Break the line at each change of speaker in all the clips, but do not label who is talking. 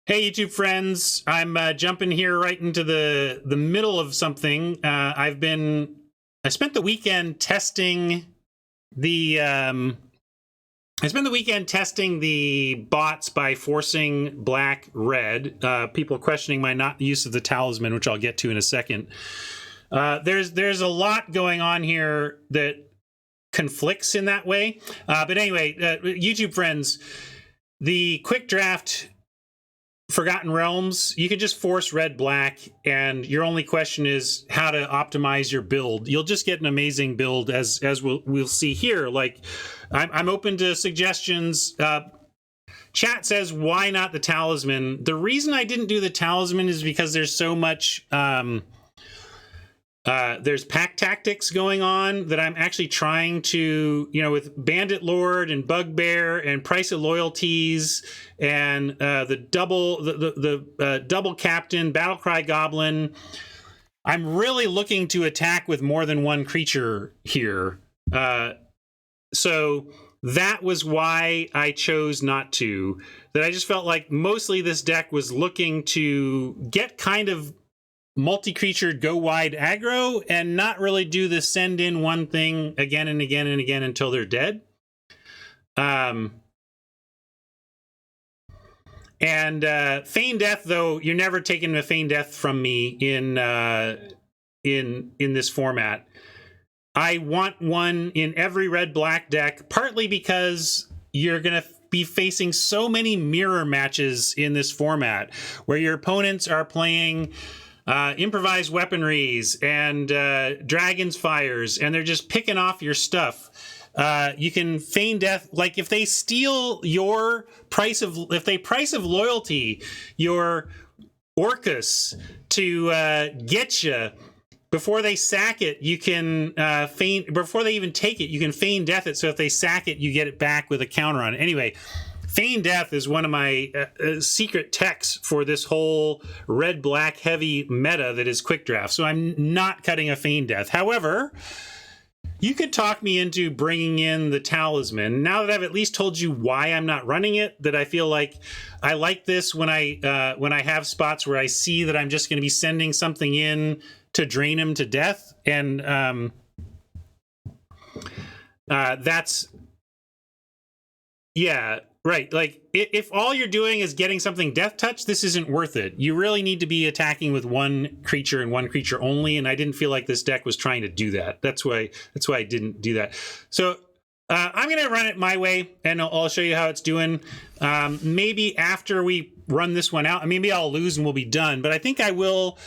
Hey, YouTube friends! I'm jumping here right into the middle of something. I spent the weekend testing the bots by forcing black red. People questioning my not use of the talisman, which I'll get to in a second. There's a lot going on here that conflicts in that way. But anyway, YouTube friends, the quick draft Forgotten Realms, you can just force red black, and your only question is how to optimize your build. You'll just get an amazing build, as we'll see here. Like, I'm open to suggestions. Chat says, why not the talisman? The reason I didn't do the talisman is because there's so much there's pack tactics going on that I'm actually trying to, with Bandit Lord and Bugbear and Price of Loyalties and the double captain Battlecry Goblin. I'm really looking to attack with more than one creature here. So that was why I chose not to. That I just felt like mostly this deck was looking to get kind of multi-creature go wide aggro and not really do the send in one thing again and again and again until they're dead. And Feign Death, though, you're never taking a Feign Death from me in this format. I want one in every red-black deck, partly because you're going to be facing so many mirror matches in this format where your opponents are playing improvised weaponries and dragon's fires, and they're just picking off your stuff. You can Feign Death, like if they steal your price of loyalty, your Orcus to get you. Before they sack it, you can before they even take it, you can Feign Death it. So if they sack it, you get it back with a counter on it. Anyway, Feign Death is one of my secret techs for this whole red-black heavy meta that is quick draft. So I'm not cutting a Feign Death. However, you could talk me into bringing in the talisman. Now that I've at least told you why I'm not running it, that I feel like I like this when I have spots where I see that I'm just going to be sending something in to drain him to death, and that's, yeah, right. Like, if all you're doing is getting something death touch, this isn't worth it. You really need to be attacking with one creature and one creature only, and I didn't feel like this deck was trying to do that. That's why I didn't do that. So I'm going to run it my way, and I'll show you how it's doing. Maybe after we run this one out, maybe I'll lose and we'll be done, but I think I will.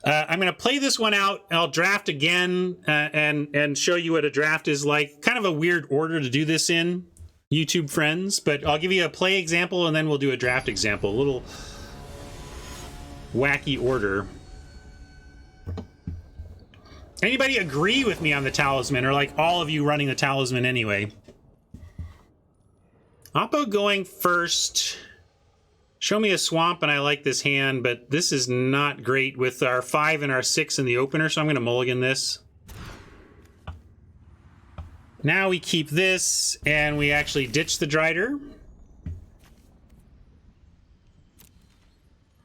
I'm going to play this one out. I'll draft again and show you what a draft is like. Kind of a weird order to do this in, YouTube friends, but I'll give you a play example and then we'll do a draft example. A little wacky order. Anybody agree with me on the talisman, or like all of you running the talisman anyway? Oppo going first. Show me a swamp, and I like this hand, but this is not great with our 5 and our 6 in the opener, so I'm going to mulligan this. Now we keep this, and we actually ditch the Drider.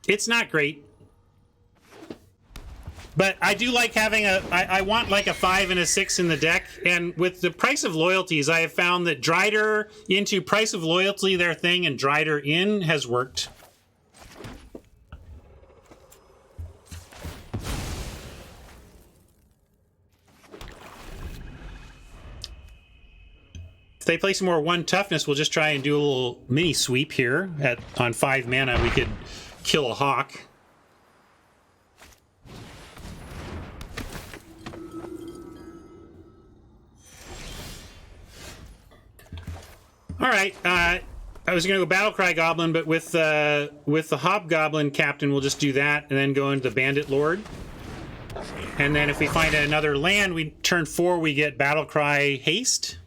It's not great. But I do like having I want like a 5 and a 6 in the deck, and with the Price of Loyalties, I have found that Drider into Price of Loyalty, their thing, and Drider in has worked. If they play some more 1 toughness, we'll just try and do a little mini sweep here. On 5 mana, we could kill a hawk. All right, I was going to go Battlecry Goblin, but with the Hobgoblin Captain, we'll just do that and then go into the Bandit Lord. And then if we find another land, turn 4, we get Battlecry Haste.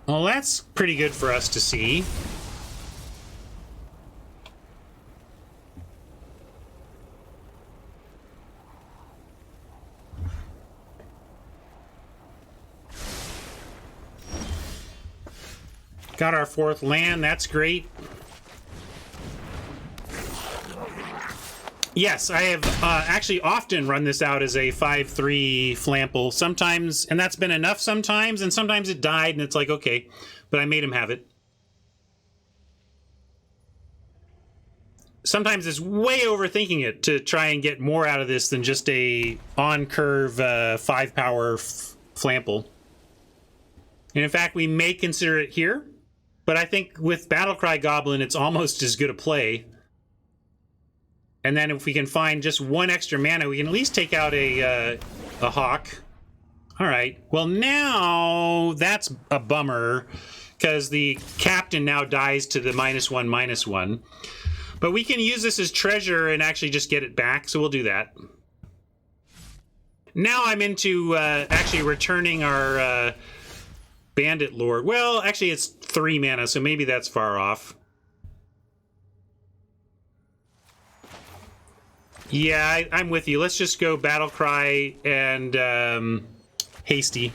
Well, that's pretty good for us to see. Got our 4th land, that's great. Yes, I have actually often run this out as a 5/3 Flample. Sometimes, and that's been enough sometimes, and sometimes it died, and it's like, okay, but I made him have it. Sometimes it's way overthinking it to try and get more out of this than just a on-curve 5-power Flample. And in fact, we may consider it here, but I think with Battlecry Goblin, it's almost as good a play. And then if we can find just 1 extra mana, we can at least take out a Hawk. All right. Well, now that's a bummer because the captain now dies to the -1/-1. But we can use this as treasure and actually just get it back, so we'll do that. Now I'm into actually returning our Bandit Lord. Well, actually it's 3 mana, so maybe that's far off. Yeah, I'm with you. Let's just go Battlecry and Hasty.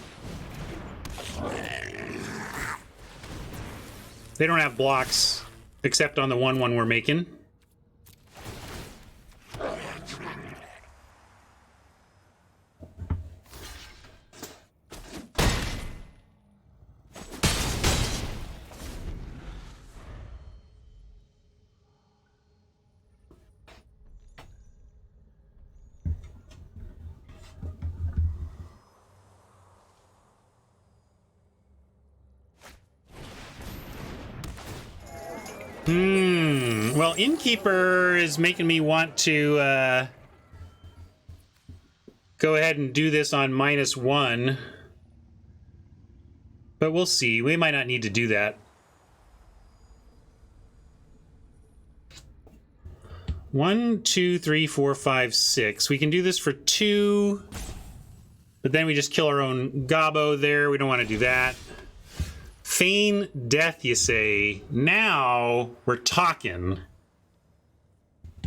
They don't have blocks, except on the 1/1 we're making. Well, Innkeeper is making me want to go ahead and do this on -1. But we'll see. We might not need to do that. 1, 2, 3, 4, 5, 6. We can do this for 2. But then we just kill our own Gobbo there. We don't want to do that. Feign death, you say. Now we're talking.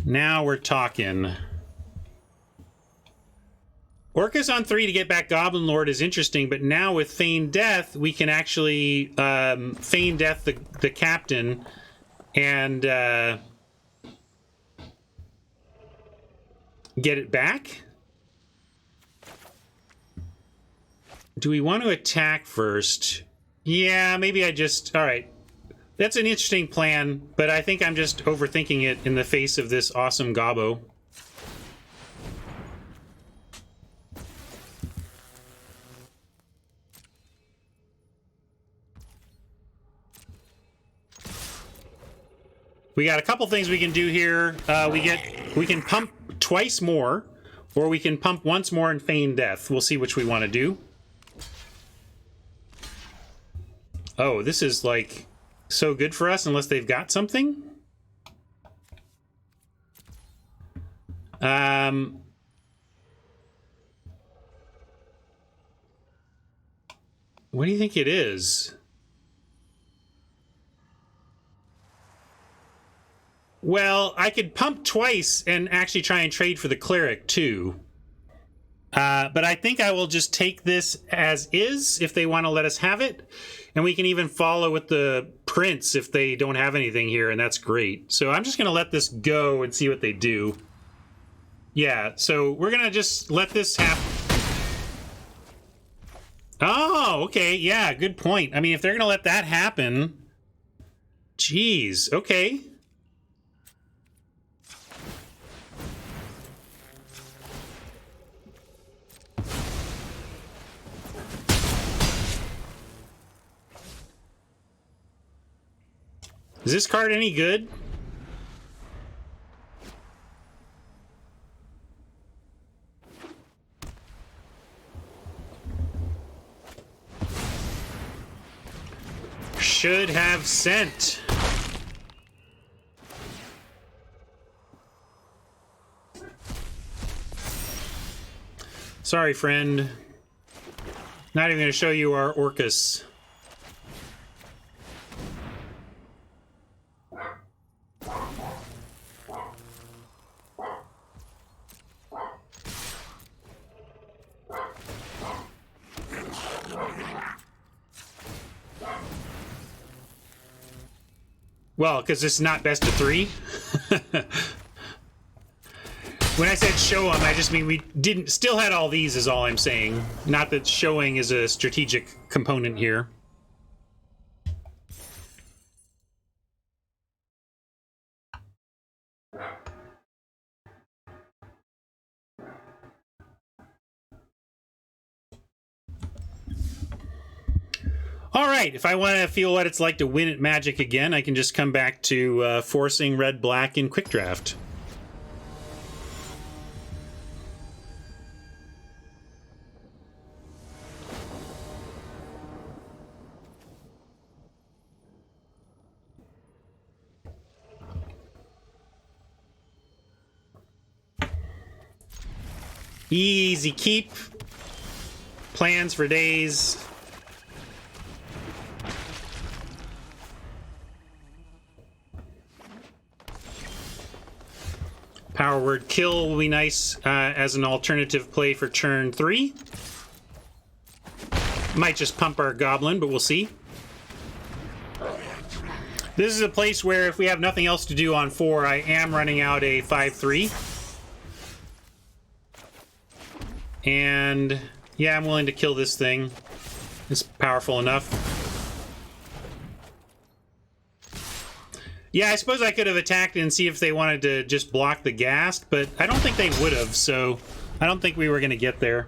Now we're talking. Orcus on 3 to get back Goblin Lord is interesting, but now with Feign Death, we can actually Feign Death the captain and get it back. Do we want to attack first? Yeah, maybe I just... All right. That's an interesting plan, but I think I'm just overthinking it in the face of this awesome Gobbo. We got a couple things we can do here. We can pump twice more, or we can pump once more and feign death. We'll see which we want to do. Oh, this is like so good for us unless they've got something. What do you think it is? Well, I could pump twice and actually try and trade for the cleric too. But I think I will just take this as is if they want to let us have it. And we can even follow with the prince if they don't have anything here, and that's great. So I'm just going to let this go and see what they do. Yeah, so we're going to just let this happen. Oh, okay, yeah, good point. I mean, if they're going to let that happen... Jeez, okay. Is this card any good? Should have sent. Sorry, friend. Not even going to show you our Orcus. Well, because it's not best of 3. When I said show them, I just mean we still had all these is all I'm saying. Not that showing is a strategic component here. All right, if I want to feel what it's like to win at Magic again, I can just come back to forcing red-black in Quick Draft. Easy keep. Plans for days. Power word kill will be nice as an alternative play for turn 3. Might just pump our goblin, but we'll see. This is a place where if we have nothing else to do on 4, I am running out a 5/3. And yeah, I'm willing to kill this thing. It's powerful enough. Yeah, I suppose I could have attacked and see if they wanted to just block the ghast, but I don't think they would have, so I don't think we were going to get there.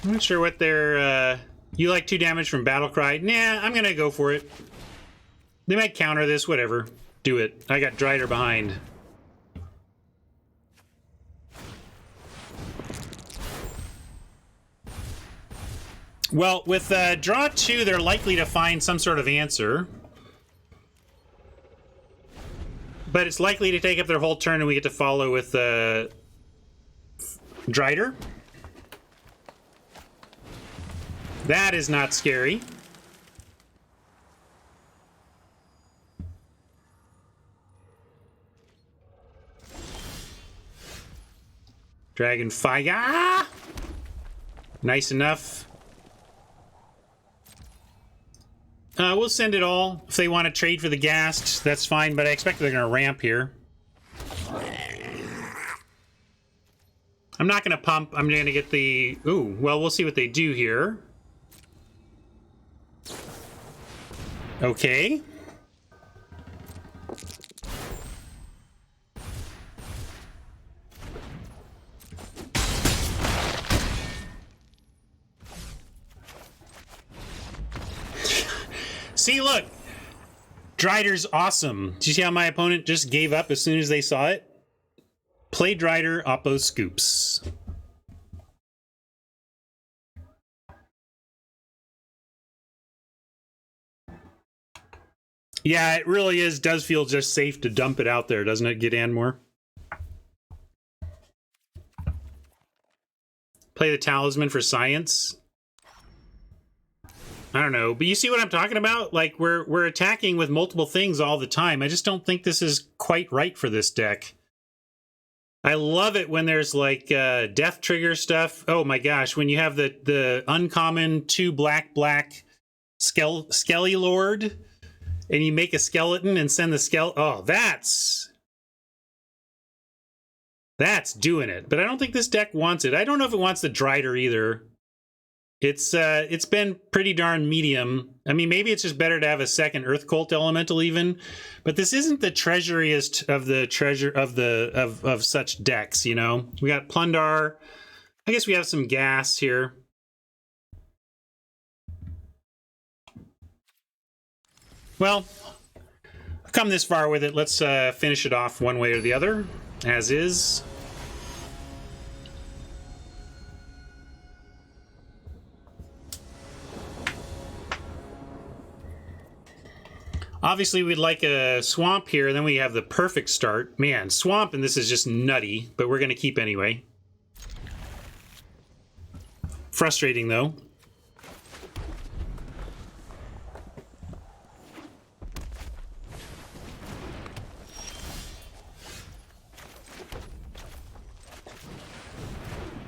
I'm not sure what their, you like 2 damage from Battlecry? Nah, I'm gonna go for it. They might counter this, whatever. Do it. I got Drider behind. Well, with draw 2, they're likely to find some sort of answer. But it's likely to take up their whole turn and we get to follow with Drider. That is not scary. Dragon Fire. Ah! Nice enough. We'll send it all. If they want to trade for the ghast, that's fine, but I expect they're going to ramp here. I'm not going to pump. I'm going to get the... Ooh, well, we'll see what they do here. Okay. See, look. Drider's awesome. Do you see how my opponent just gave up as soon as they saw it? Play Drider, Oppo scoops. Yeah, it really does feel just safe to dump it out there, doesn't it, Gidanmore? Play the Talisman for science. I don't know, but you see what I'm talking about? Like, we're attacking with multiple things all the time. I just don't think this is quite right for this deck. I love it when there's, like, death trigger stuff. Oh my gosh, when you have the uncommon 2 black Skelly Lord... and you make a skeleton and send the skeleton. Oh, that's doing it. But I don't think this deck wants it. I don't know if it wants the Drider either. It's been pretty darn medium. I mean, maybe it's just better to have a second Earth Cult Elemental even. But this isn't the treasuriest of the treasure of such decks. You know, we got Plundar. I guess we have some gas here. Well, I've come this far with it. Let's finish it off one way or the other, as is. Obviously, we'd like a Swamp here, and then we have the perfect start. Man, Swamp, and this is just nutty, but we're going to keep anyway. Frustrating, though.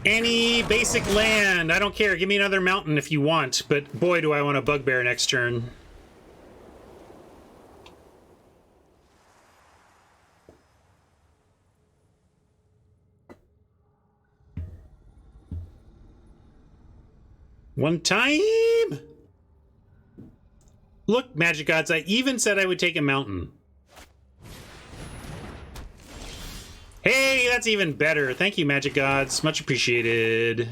Any basic land. I don't care. Give me another mountain if you want. But boy, do I want a bugbear next turn. One time. Look, Magic Gods, I even said I would take a mountain. Hey, that's even better. Thank you, Magic Gods. Much appreciated.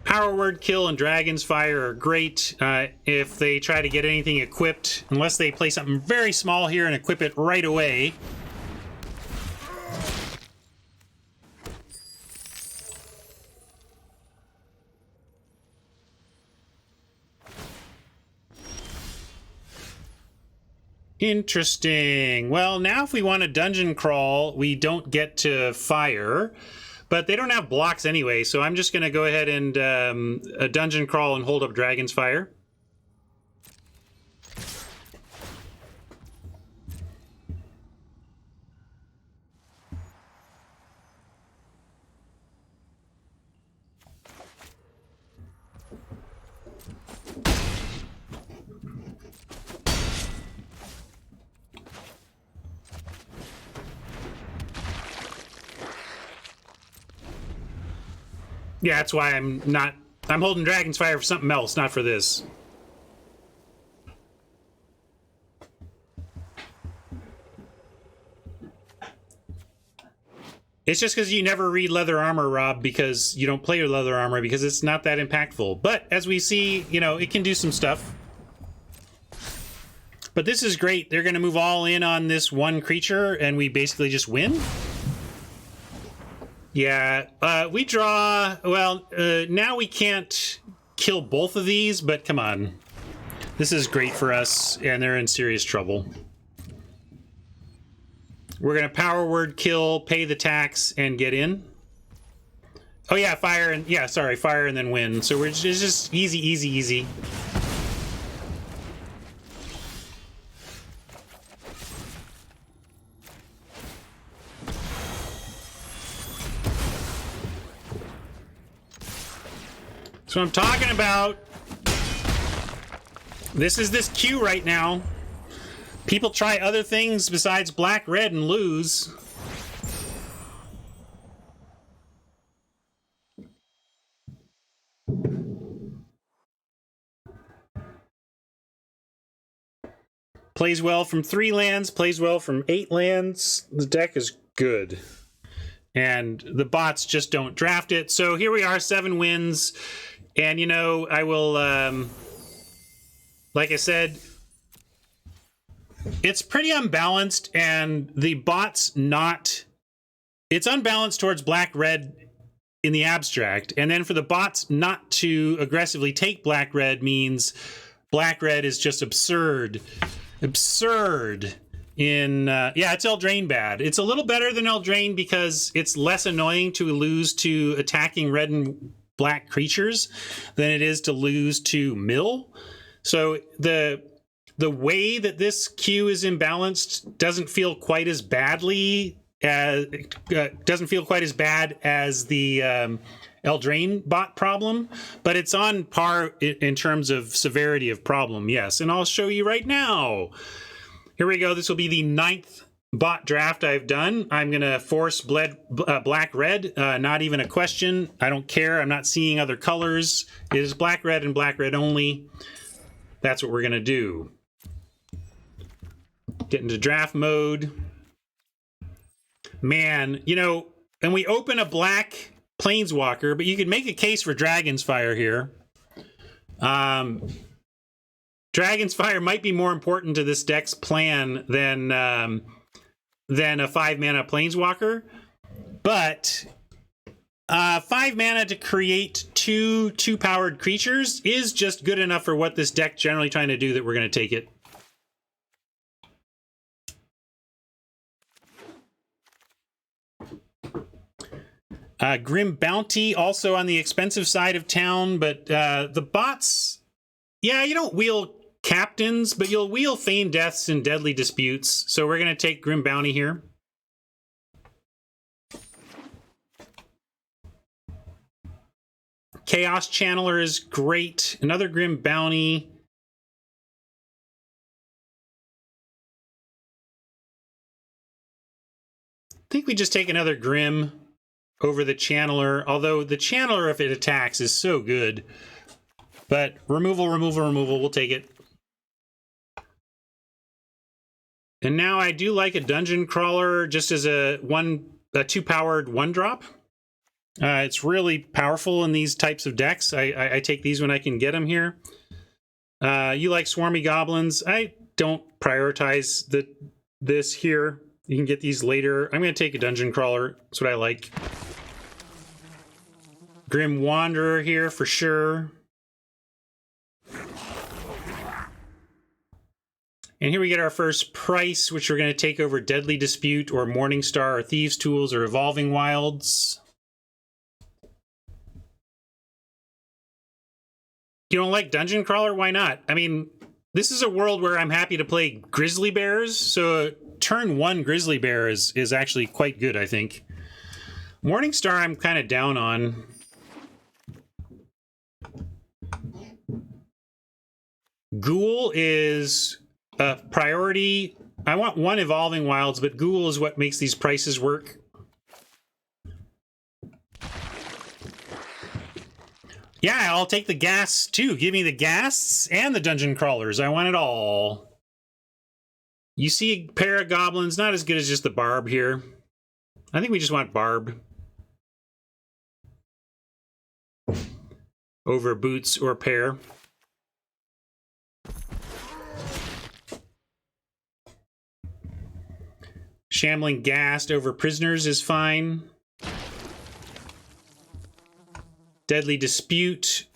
Power Word Kill and Dragon's Fire are great if they try to get anything equipped, unless they play something very small here and equip it right away. Interesting. Well, now if we want a dungeon crawl, we don't get to fire, but they don't have blocks anyway, so I'm just going to go ahead and a dungeon crawl and hold up Dragon's Fire. Yeah, that's why I'm holding Dragon's Fire for something else, not for this. It's just because you never read Leather Armor, Rob, because you don't play your Leather Armor, because it's not that impactful. But as we see, you know, it can do some stuff. But this is great. They're going to move all in on this one creature, and we basically just win. Yeah, we draw... Well, now we can't kill both of these, but come on. This is great for us, and they're in serious trouble. We're going to Power Word Kill, pay the tax, and get in. Oh yeah, fire and... Yeah, sorry, fire and then win. So we're just easy, easy, easy. So I'm talking about. This is this queue right now. People try other things besides black, red, and lose. Plays well from 3 lands, plays well from 8 lands. The deck is good. And the bots just don't draft it. So here we are, 7 wins. And, you know, I will, like I said, it's pretty unbalanced, and the bot's not... It's unbalanced towards black-red in the abstract, and then for the bots not to aggressively take black-red means black-red is just absurd. Absurd. In, yeah, it's Eldraine bad. It's a little better than Eldraine because it's less annoying to lose to attacking red and black creatures than it is to lose to mill. So the way that this queue is imbalanced doesn't feel quite as badly as doesn't feel quite as bad as the Eldraine bot problem, but it's on par in terms of severity of problem. Yes, and I'll show you right now. Here we go. This will be the 9th bot draft I've done. I'm going to force black-red. Not even a question. I don't care. I'm not seeing other colors. It is black-red and black-red only. That's what we're going to do. Get into draft mode. Man, you know, and we open a black Planeswalker, but you could make a case for Dragon's Fire here. Dragon's Fire might be more important to this deck's plan than a 5-mana Planeswalker, but 5 mana to create two powered creatures is just good enough for what this deck generally trying to do that we're going to take it. Grim Bounty also on the expensive side of town, but the bots, yeah, you don't wheel captains, but you'll wheel Feigned Deaths and Deadly Disputes. So we're going to take Grim Bounty here. Chaos Channeler is great. Another Grim Bounty. I think we just take another Grim over the Channeler, although the Channeler, if it attacks, is so good. But removal, we'll take it. And now I do like a Dungeon Crawler just as a 2-powered 1-drop. It's really powerful in these types of decks. I take these when I can get them here. You like Swarmy Goblins. I don't prioritize this here. You can get these later. I'm going to take a Dungeon Crawler. That's what I like. Grim Wanderer here for sure. And here we get our first price, which we're going to take over Deadly Dispute or Morningstar or Thieves' Tools or Evolving Wilds. You don't like Dungeon Crawler? Why not? I mean, this is a world where I'm happy to play Grizzly Bears, so turn 1 Grizzly Bear is actually quite good, I think. Morningstar I'm kind of down on. Ghoul is a priority. I want 1 Evolving Wilds, but Ghoul is what makes these prices work. Yeah, I'll take the gas too. Give me the gas and the Dungeon Crawlers. I want it all. You see a pair of goblins, not as good as just the Barb here. I think we just want Barb over Boots or Pair. Shambling Ghast over Prisoners is fine. Deadly Dispute.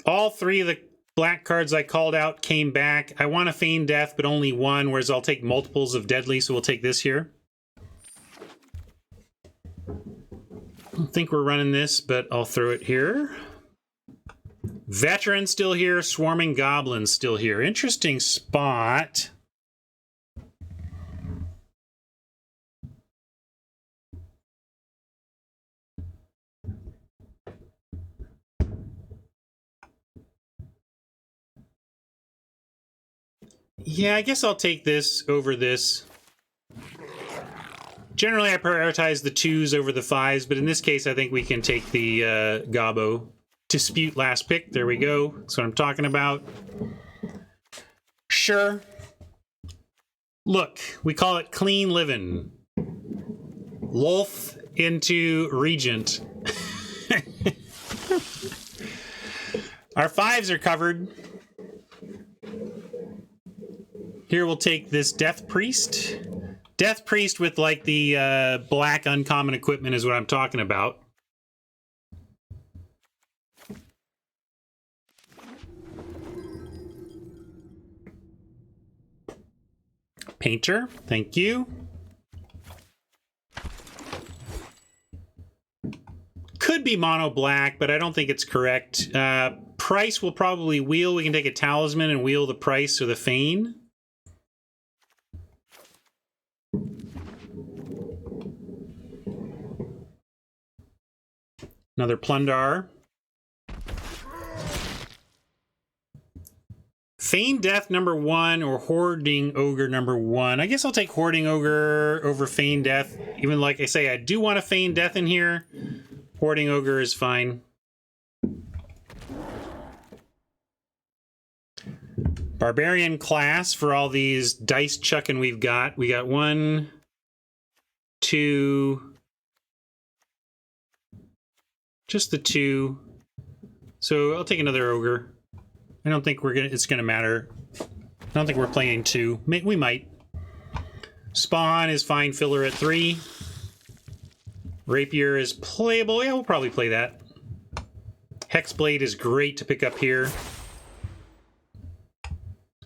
All 3 of the black cards I called out came back. I want a Feigned Death, but only 1, whereas I'll take multiples of Deadly, so we'll take this here. I don't think we're running this, but I'll throw it here. Veteran still here. Swarming Goblins still here. Interesting spot. Yeah, I guess I'll take this over this. Generally, I prioritize the 2s over the 5s, but in this case, I think we can take the Gobbo. Dispute last pick. There we go. That's what I'm talking about. Sure. Look, we call it clean living. Wolf into Regent. Our 5s are covered. Here we'll take this Death Priest. Death Priest with like the black uncommon equipment is what I'm talking about. Painter, thank you. Could be mono black, but I don't think it's correct. Price will probably wheel. We can take a Talisman and wheel the Price or the Feign. Another Plundar. Feigned Death number 1 or Hoarding Ogre number 1. I guess I'll take Hoarding Ogre over Feigned Death. Even like I say, I do want a Feigned Death in here. Hoarding Ogre is fine. Barbarian class for all these dice chucking we've got. We got 1, 2... Just the 2. So I'll take another Ogre. I don't think it's gonna matter. I don't think we're playing 2. We might. Spawn is fine. Filler at 3. Rapier is playable. Yeah, we'll probably play that. Hexblade is great to pick up here.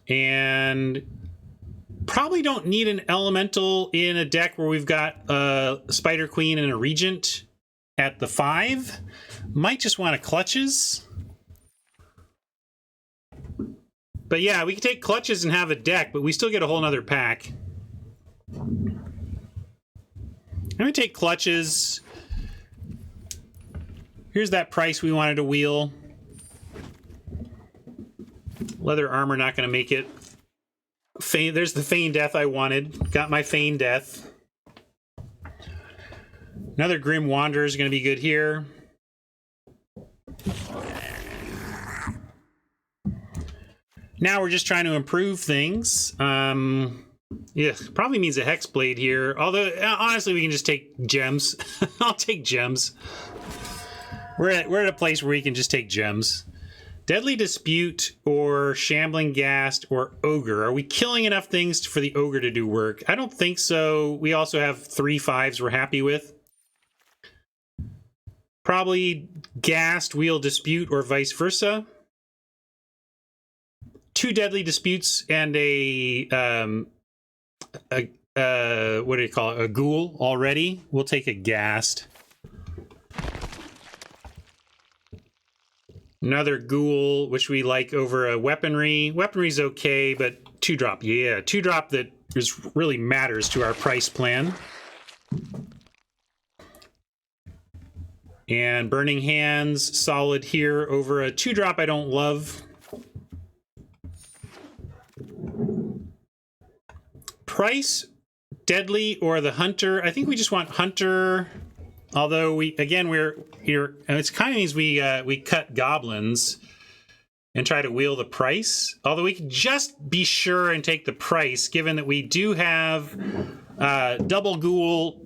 And probably don't need an elemental in a deck where we've got a Spider Queen and a Regent at the 5. Might just want a Clutches. But yeah, we can take clutches and have a deck, but we still get a whole nother pack. I'm going to take clutches. Here's that price we wanted to wheel. Leather armor, not going to make it. There's the Feign Death I wanted. Got my Feign Death. Another Grim Wanderer is going to be good here. Now we're just trying to improve things. Yeah, probably means a Hexblade here. Although, honestly, we can just take gems. I'll take gems. We're at a place where we can just take gems. Deadly Dispute or Shambling Ghast or Ogre. Are we killing enough things for the Ogre to do work? I don't think so. We also have 3 5s we're happy with. Probably Ghast, Wheel Dispute, or vice versa. 2 Deadly Disputes and what do you call it? A Ghoul already. We'll take a Ghast. Another Ghoul, which we like over a Weaponry. Weaponry's okay, but 2-drop, yeah. 2-drop that really matters to our price plan. And Burning Hands, solid here over a 2-drop I don't love. Price, Deadly, or the Hunter. I think we just want Hunter. Although we're here, it kind of means we cut goblins and try to wheel the price. Although we could just be sure and take the price, given that we do have double ghoul,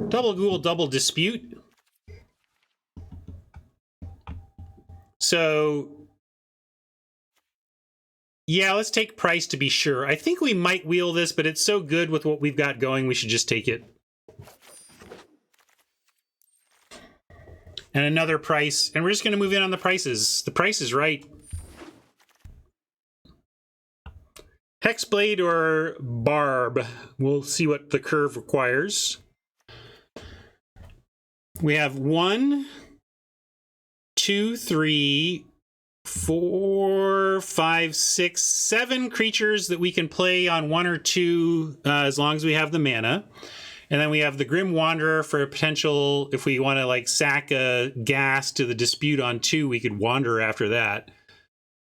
double dispute. So yeah, let's take price to be sure. I think we might wheel this, but it's so good with what we've got going, we should just take it. And another price, and we're just going to move in on the prices. The price is right. Hexblade or Barb. We'll see what the curve requires. We have 1, 2, 3, 4, 5, 6, 7 creatures that we can play on 1 or 2 as long as we have the mana. And then we have the Grim Wanderer for a potential, if we want to like sack a Ghast to the Dispute on 2, we could Wander after that.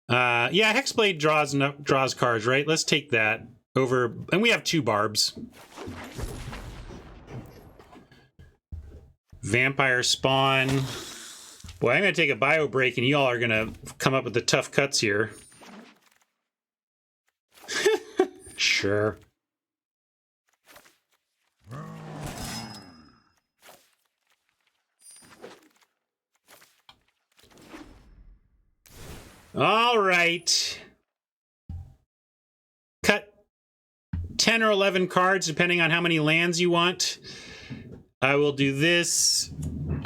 Yeah, Hexblade draws cards, right? Let's take that over, and we have 2 Barbs. Vampire Spawn. Boy, I'm going to take a bio break, and y'all are going to come up with the tough cuts here. Sure. All right. Cut 10 or 11 cards, depending on how many lands you want. I will do this,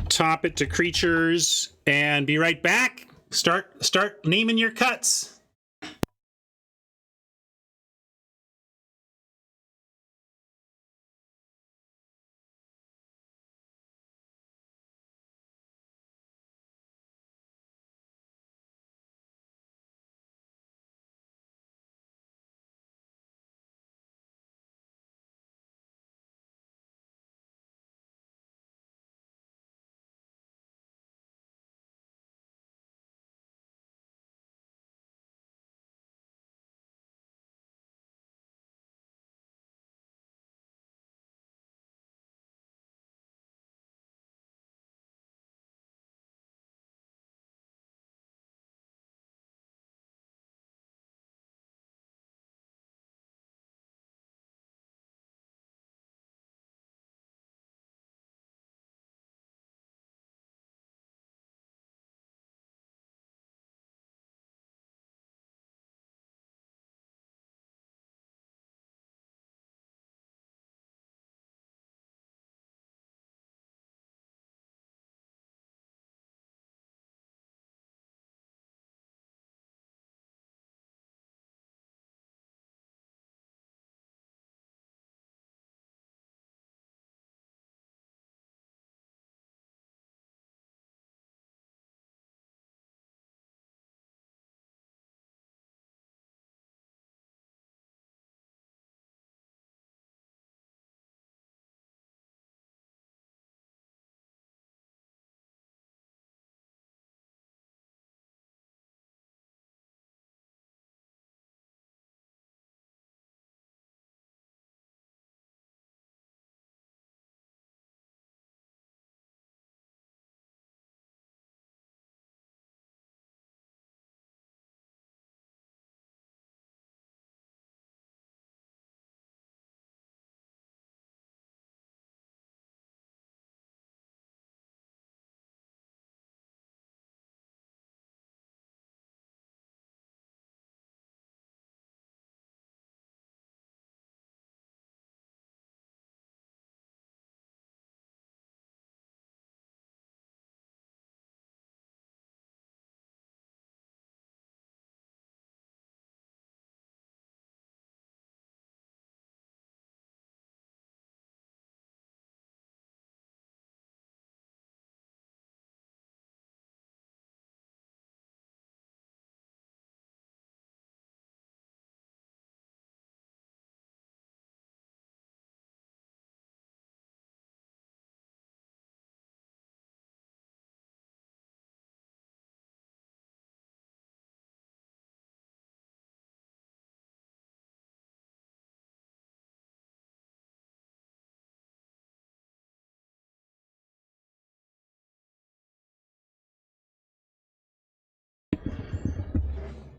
top it to creatures, and be right back. Start naming your cuts.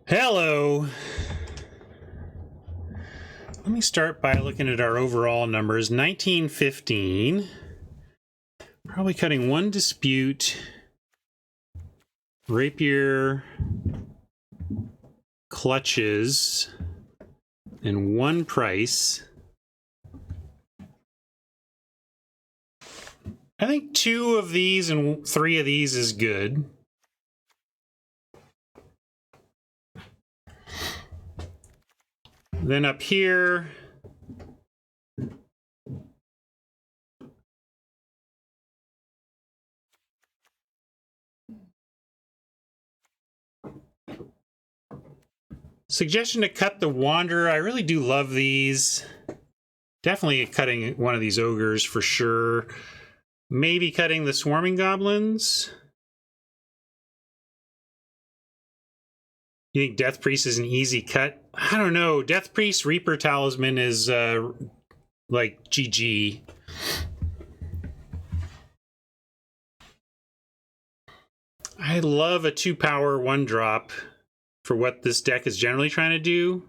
Hello. Let me start by looking at our overall numbers. 1915. Probably cutting one dispute. Rapier. Clutches. And one price. I think 2 of these and 3 of these is good. Then up here, suggestion to cut the Wanderer. I really do love these. Definitely cutting one of these ogres for sure. Maybe cutting the Swarming Goblins. You think Death Priest is an easy cut? I don't know. Death Priest Reaper Talisman is like GG. I love a 2-power 1-drop for what this deck is generally trying to do.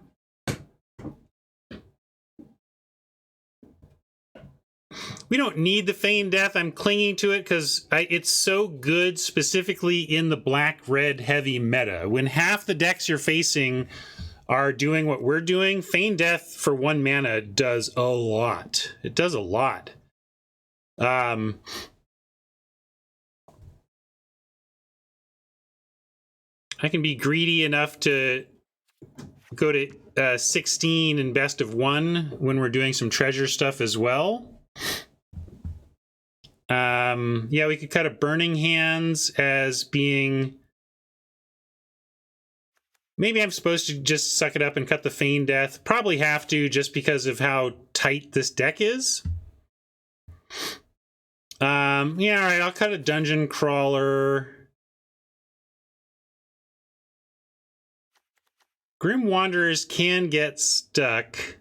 We don't need the Feign Death. I'm clinging to it because it's so good specifically in the black-red heavy meta. When half the decks you're facing are doing what we're doing, Feign Death for 1 mana does a lot. It does a lot. I can be greedy enough to go to 16 in best of 1 when we're doing some treasure stuff as well. Yeah, we could cut a Burning Hands as being... Maybe I'm supposed to just suck it up and cut the Feign Death. Probably have to, just because of how tight this deck is. Yeah, all right, I'll cut a Dungeon Crawler. Grim Wanderers can get stuck.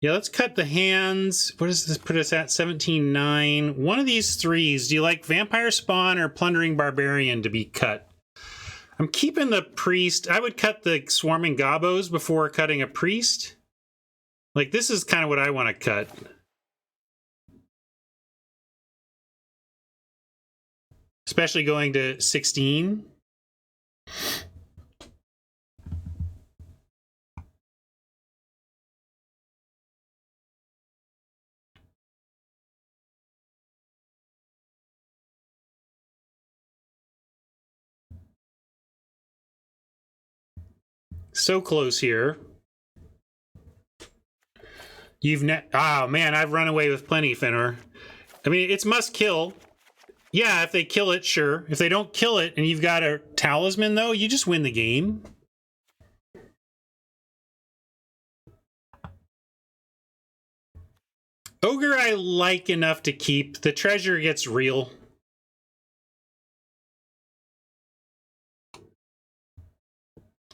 Yeah, let's cut the hands. What does this put us at? 17-9. One of these 3s. Do you like Vampire Spawn or Plundering Barbarian to be cut? I'm keeping the Priest. I would cut the Swarming Gobos before cutting a Priest. Like, this is kind of what I want to cut. Especially going to 16. So close here. Oh man, I've run away with plenty, Fenrir. I mean, it's must kill. Yeah, if they kill it, sure. If they don't kill it and you've got a talisman, though, you just win the game. Ogre I like enough to keep. The treasure gets real.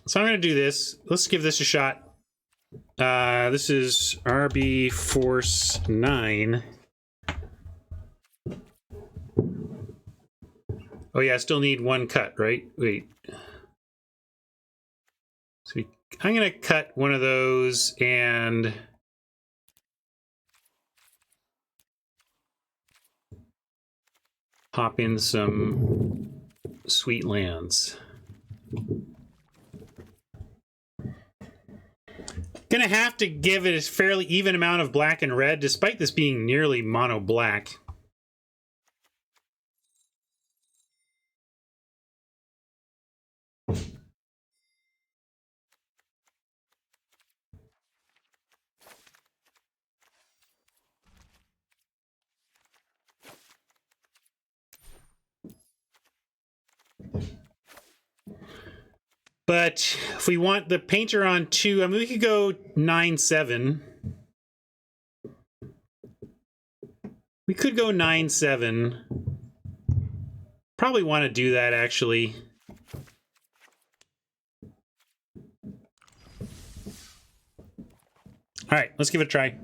So I'm going to do this. Let's give this a shot. This is RB Force 9. Oh yeah, I still need 1 cut, right? Wait. So I'm going to cut one of those and... pop in some sweet lands. Gonna have to give it a fairly even amount of black and red, despite this being nearly mono black. But if we want the painter on 2, I mean, we could go 9-7. We could go 9-7. Probably want to do that, actually. All right, let's give it a try.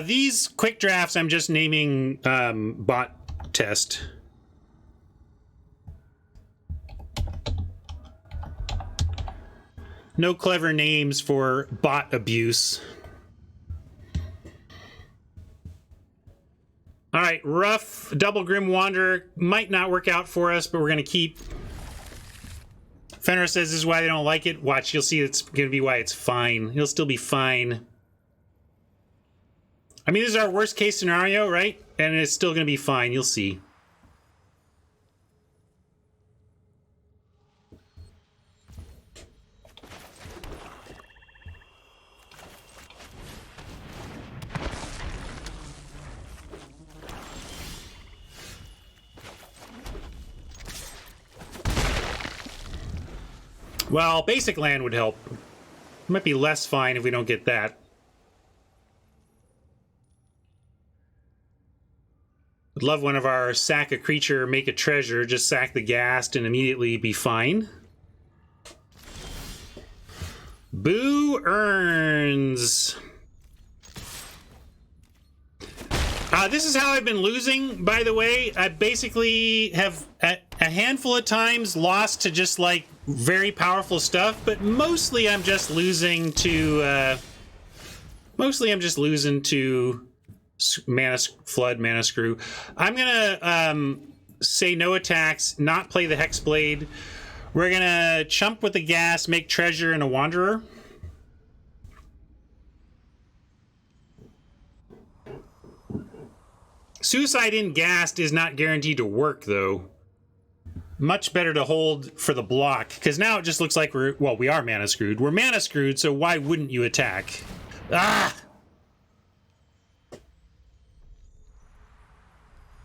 These quick drafts, I'm just naming bot test. No clever names for bot abuse. All right, rough double Grim Wanderer might not work out for us, but we're going to keep. Fenrir says this is why they don't like it. Watch, you'll see it's going to be why it's fine. It'll still be fine. I mean, this is our worst case scenario, right? And it's still going to be fine. You'll see. Well, basic land would help. It might be less fine if we don't get that. Would love one of our sack a creature, make a treasure, just sack the ghast and immediately be fine. Boo earns. This is how I've been losing, by the way. I basically have a handful of times lost to just like very powerful stuff, but mostly I'm just losing to mana flood, mana screw. I'm gonna say no attacks, not play the Hexblade. We're gonna chump with the gas, make treasure and a wanderer. Suicide in Ghast is not guaranteed to work, though. Much better to hold for the block, because now it just looks like we are mana screwed. We're mana screwed, so why wouldn't you attack? Ah!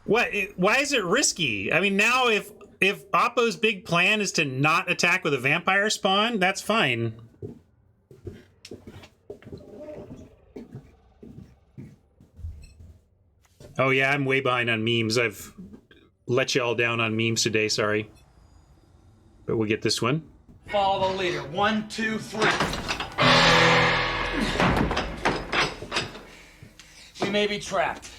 What? Why is it risky? I mean, now if Oppo's big plan is to not attack with a vampire spawn, that's fine. Oh yeah, I'm way behind on memes. I've let you all down on memes today, sorry. But we'll get this one.
Follow the leader. 1, 2, 3. We may be trapped.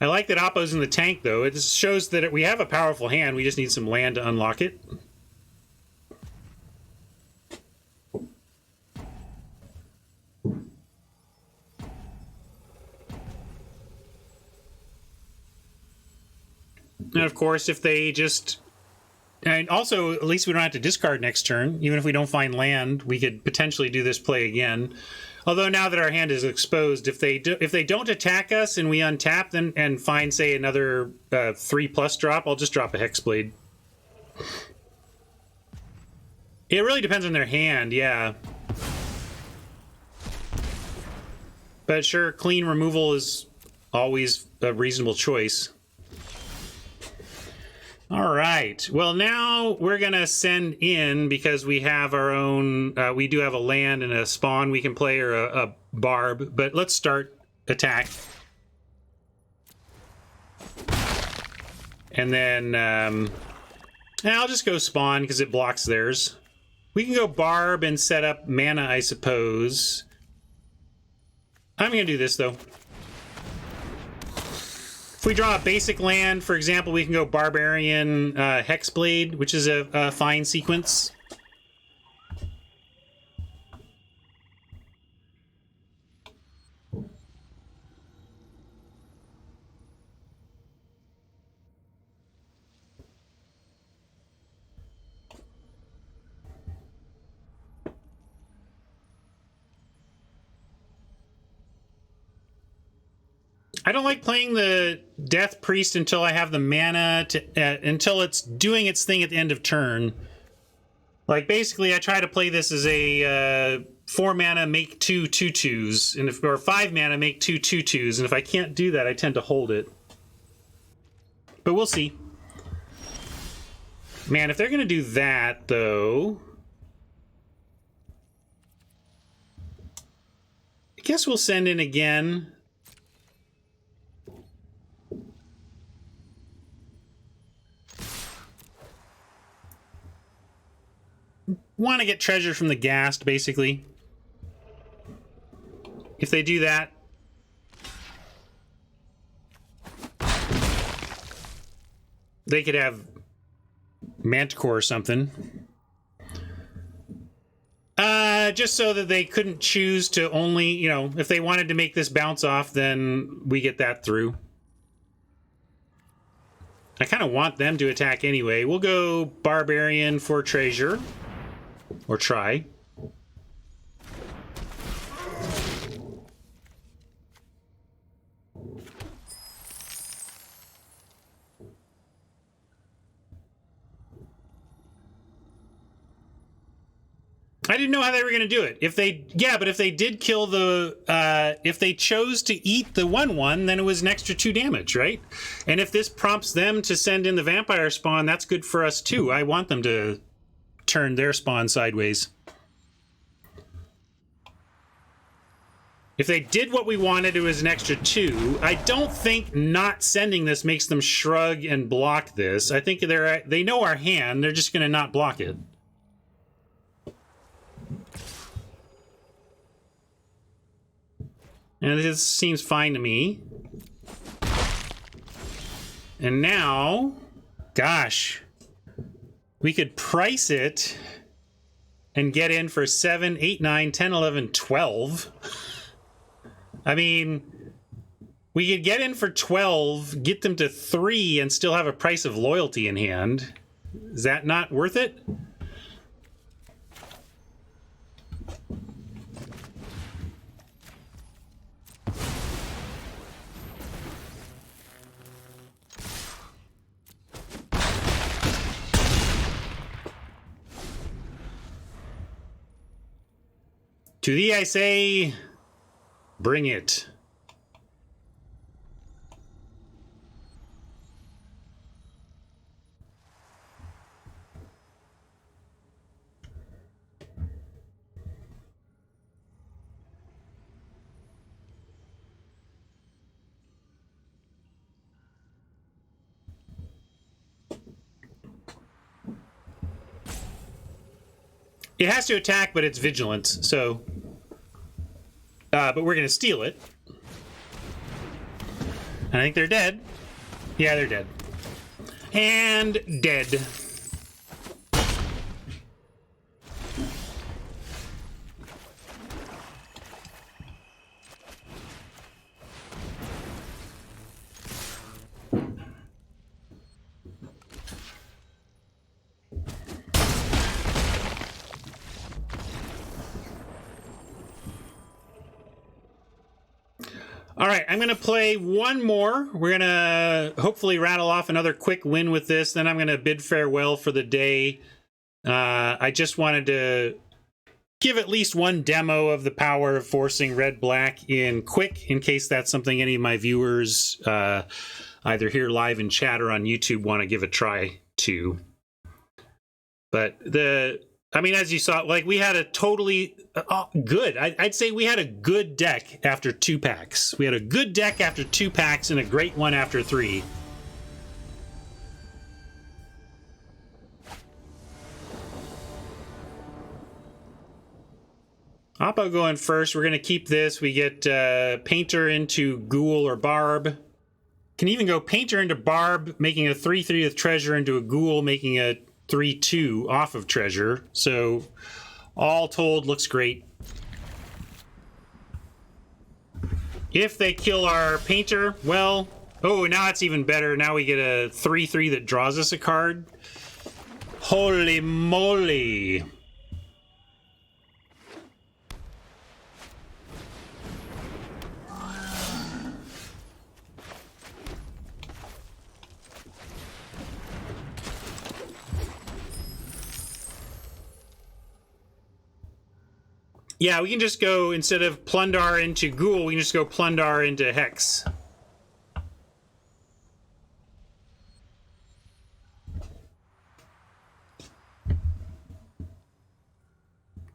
I like that Oppo's in the tank, though. It just shows that we have a powerful hand. We just need some land to unlock it. And of course, if they just... And also, at least we don't have to discard next turn. Even if we don't find land, we could potentially do this play again. Although now that our hand is exposed, if they don't attack us and we untap them and find, say, another 3+ drop, I'll just drop a Hexblade. It really depends on their hand, yeah. But sure, clean removal is always a reasonable choice. All right. Well, now we're going to send in, because we have our own, we do have a land and a spawn we can play, or a barb, but let's start attack. And then, I'll just go spawn because it blocks theirs. We can go barb and set up mana, I suppose. I'm going to do this, though. If we draw a basic land, for example, we can go Barbarian Hexblade, which is a fine sequence. I don't like playing the Death Priest until I have the mana to until it's doing its thing at the end of turn. Like, basically, I try to play this as a 4 mana make 2 2/2s, and or 5 mana make 2 2/2s, and if I can't do that, I tend to hold it. But we'll see. Man, if they're gonna do that, though, I guess we'll send in again. want to get treasure from the Ghast, basically. If they do that, they could have Manticore or something. Just so that they couldn't choose to only, you know, if they wanted to make this bounce off, then we get that through. I kind of want them to attack anyway. We'll go Barbarian for treasure. Or try. I didn't know how they were going to do it. If they, yeah, but if they did kill the, if they chose to eat the 1/1, then it was an extra 2 damage, right? And if this prompts them to send in the vampire spawn, that's good for us too. I want them to turn their spawn sideways. If they did what we wanted, it was an extra 2. I don't think not sending this makes them shrug and block this. I think they know our hand. They're just going to not block it. And this seems fine to me. And now, gosh, we could price it and get in for 7, 8, 9, 10, 11, 12. I mean, we could get in for 12, get them to 3, and still have a price of loyalty in hand. Is that not worth it? To thee I say, bring it. It has to attack, but it's vigilance, so... but we're going to steal it. I think they're dead. Yeah, they're dead. And dead. All right, I'm going to play one more. We're going to hopefully rattle off another quick win with this. Then I'm going to bid farewell for the day. I just wanted to give at least one demo of the power of forcing red-black in quick, in case that's something any of my viewers, either here live in chat or on YouTube, want to give a try to. But I mean, as you saw, like, we had a totally good, I'd say we had a good deck after 2 packs. We had a good deck after 2 packs and a great one after 3. Oppo going first. We're going to keep this. We get Painter into Ghoul or Barb. Can even go Painter into Barb, making a 3/3 with Treasure, into a Ghoul, making a 3/2 off of Treasure. So all told, looks great. If they kill our Painter, well, oh, now it's even better. Now we get a 3/3 that draws us a card. Holy moly. Yeah, we can just go, instead of Plundar into Ghoul, we can just go Plundar into Hex.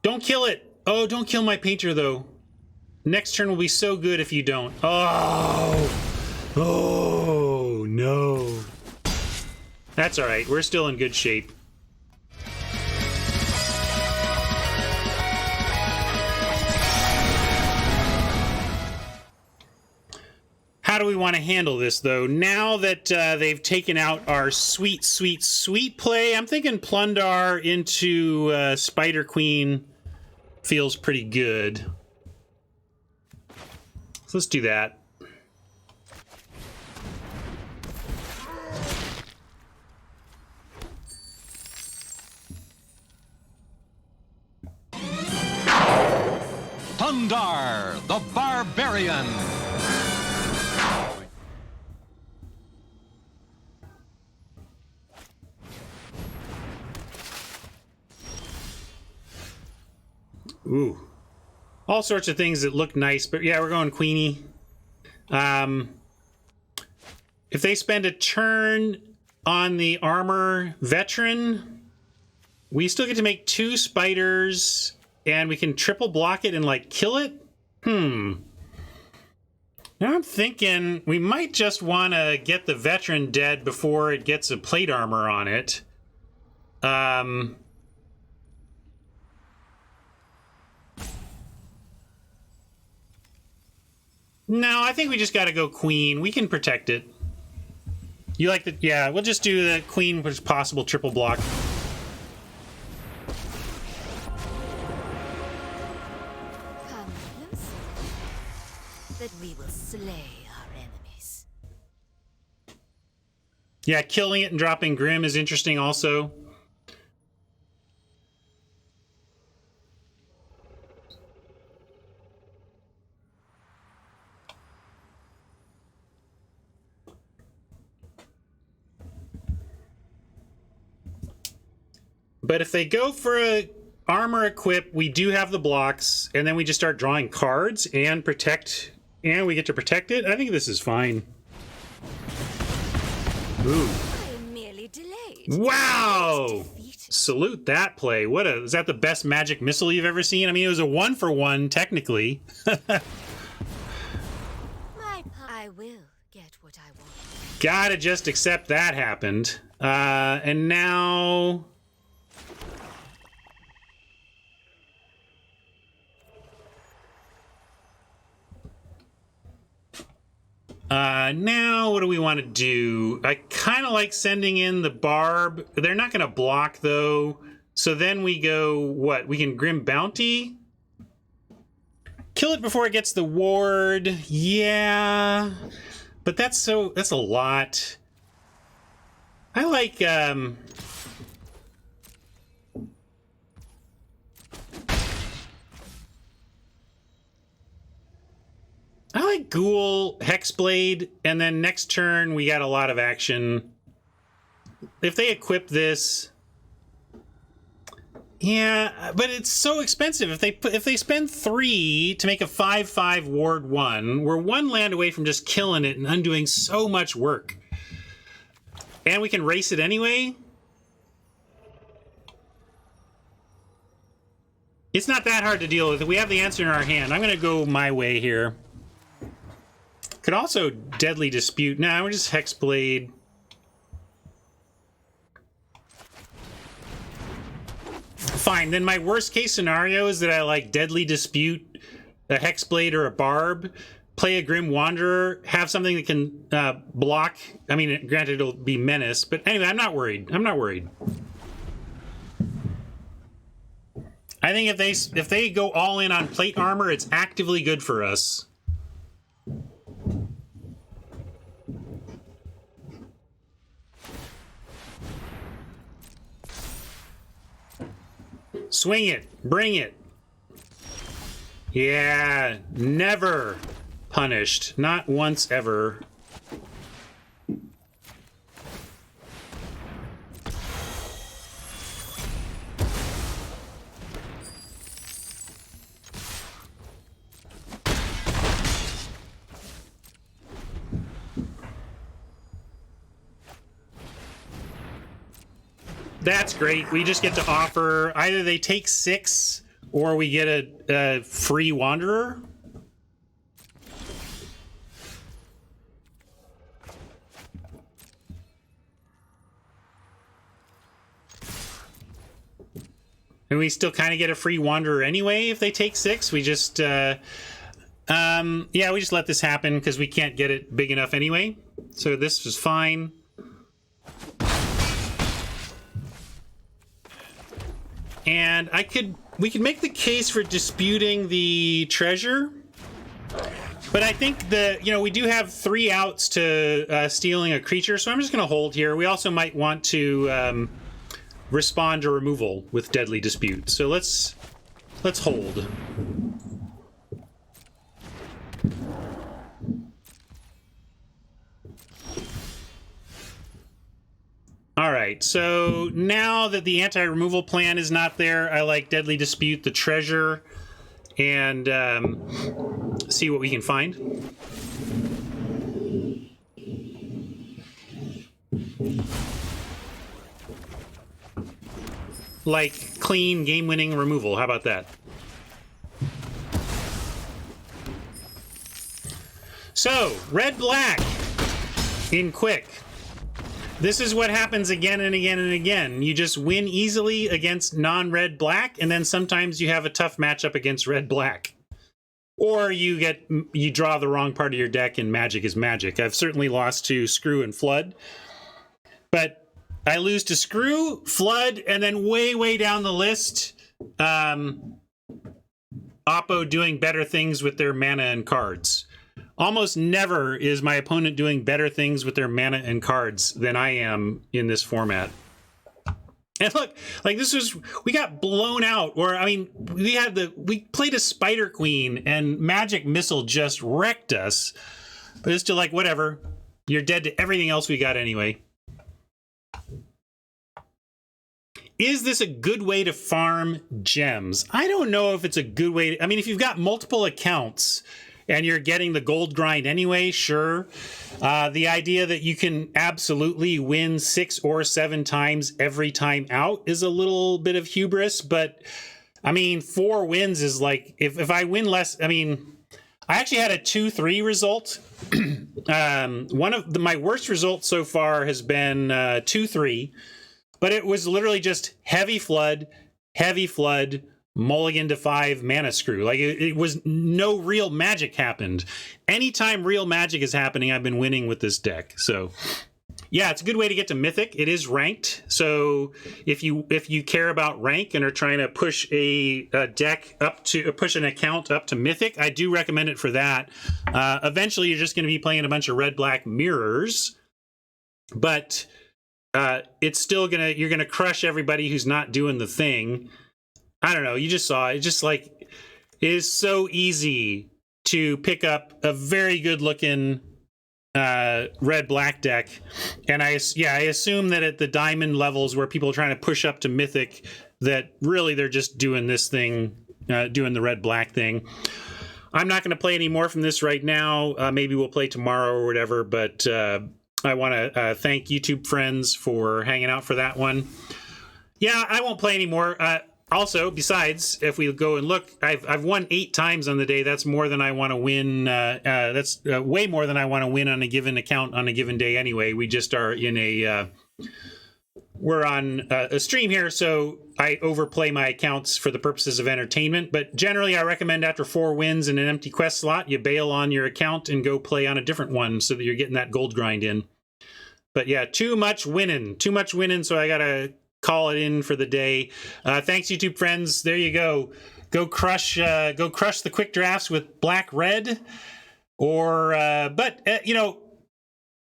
Don't kill it! Oh, don't kill my Painter, though. Next turn will be so good if you don't. Oh! Oh, no. That's alright, we're still in good shape. do we want to handle this, though? Now that they've taken out our sweet, sweet, sweet play, I'm thinking Plundar into Spider Queen feels pretty good. So let's do that.
Plundar, the Barbarian.
Ooh. All sorts of things that look nice, but yeah, we're going Queenie. If they spend a turn on the armor veteran, we still get to make 2 spiders, and we can triple block it and, like, kill it? Now I'm thinking we might just want to get the veteran dead before it gets a plate armor on it. No, I think we just got to go queen. We can protect it. You like the... Yeah, we'll just do the queen with possible triple block.
Come closer, that we will slay our enemies.
Yeah, killing it and dropping Grim is interesting also. But if they go for a armor equip, we do have the blocks, and then we just start drawing cards and protect, and we get to protect it. I think this is fine. Ooh.
I am merely delayed.
Wow!
Defeated.
Salute that play. Is that the best magic missile you've ever seen? I mean, it was a 1-for-1, technically.
I will get what I want.
Gotta just accept that happened. And now... now what do we want to do? I kind of like sending in the barb. They're not going to block, though. So then we go, what? We can Grim Bounty? Kill it before it gets the ward. Yeah. But that's a lot. I like, Ghoul, Hexblade, and then next turn we got a lot of action. If they equip this... Yeah, but it's so expensive. If they spend 3 to make a 5/5 ward 1, we're 1 land away from just killing it and undoing so much work. And we can race it anyway. It's not that hard to deal with. We have the answer in our hand. I'm going to go my way here. Could also Deadly Dispute. Nah, we're just Hexblade. Fine, then my worst case scenario is that I like Deadly Dispute, a Hexblade or a Barb, play a Grim Wanderer, have something that can block. I mean, granted it'll be Menace, but anyway, I'm not worried. I'm not worried. I think if they go all in on plate armor, it's actively good for us. Swing it. Bring it. Yeah. Never punished. Not once ever. That's great. We just get to offer either they take 6 or we get a free Wanderer. And we still kind of get a free Wanderer anyway if they take 6. We just... Yeah, we just let this happen because we can't get it big enough anyway. So this was fine. And we could make the case for disputing the treasure. But I think we do have 3 outs to stealing a creature, so I'm just going to hold here. We also might want to respond to removal with Deadly Dispute. So let's hold. All right, so now that the anti-removal plan is not there, I like Deadly Dispute the treasure and see what we can find. Like clean game-winning removal. How about that? So, red-black in quick. This is what happens again and again and again. You just win easily against non-red black, and then sometimes you have a tough matchup against red black. Or you draw the wrong part of your deck and magic is magic. I've certainly lost to Screw and Flood. But I lose to Screw, Flood, and then way down the list, Oppo doing better things with their mana and cards. Almost never is my opponent doing better things with their mana and cards than I am in this format. And look, like we got blown out, or I mean, we played a Spider Queen and Magic Missile just wrecked us. But it's still like, whatever. You're dead to everything else we got anyway. Is this a good way to farm gems? I don't know if it's a good way I mean, if you've got multiple accounts and you're getting the gold grind anyway, sure. The idea that you can absolutely win 6 or 7 times every time out is a little bit of hubris, but I mean, 4 wins is like, if I win less, I mean, I actually had a 2-3 result. One of my worst results so far has been 2-3, but it was literally just heavy flood, mulligan to 5 mana screw. Like it was no real magic happened. Anytime real magic is happening, I've been winning with this deck. So yeah, it's a good way to get to Mythic. It is ranked. So if you care about rank and are trying to push a deck up to push an account up to Mythic, I do recommend it for that. Eventually you're just going to be playing a bunch of red black mirrors, but it's still you're gonna crush everybody who's not doing the thing. I don't know. You just saw it. Just like, it is so easy to pick up a very good looking red-black deck. And I assume that at the diamond levels where people are trying to push up to Mythic, that really they're just doing this thing, doing the red-black thing. I'm not going to play any more from this right now. Maybe we'll play tomorrow or whatever, but I want to thank YouTube friends for hanging out for that one. Yeah, I won't play anymore. Also, besides, if we go and look, I've won 8 times on the day. That's more than I want to win. That's way more than I want to win on a given account on a given day anyway. We just are in we're on a stream here, so I overplay my accounts for the purposes of entertainment. But generally, I recommend after 4 wins in an empty quest slot, you bail on your account and go play on a different one so that you're getting that gold grind in. But yeah, too much winning, so I got to call it in for the day. Thanks, YouTube friends. There you go. Go crush the quick drafts with black red, or you know,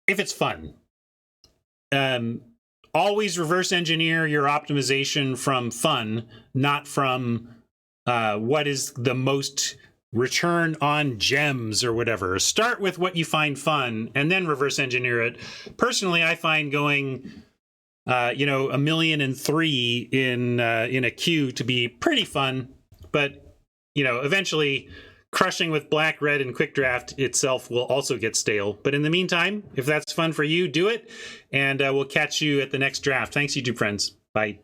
if it's fun. Always reverse engineer your optimization from fun, not from what is the most return on gems or whatever. Start with what you find fun and then reverse engineer it. Personally, I find going 1,000,003 in a queue to be pretty fun, but you know, eventually crushing with black, red, and quick draft itself will also get stale. But in the meantime, if that's fun for you, do it, and we'll catch you at the next draft. Thanks, YouTube friends. Bye.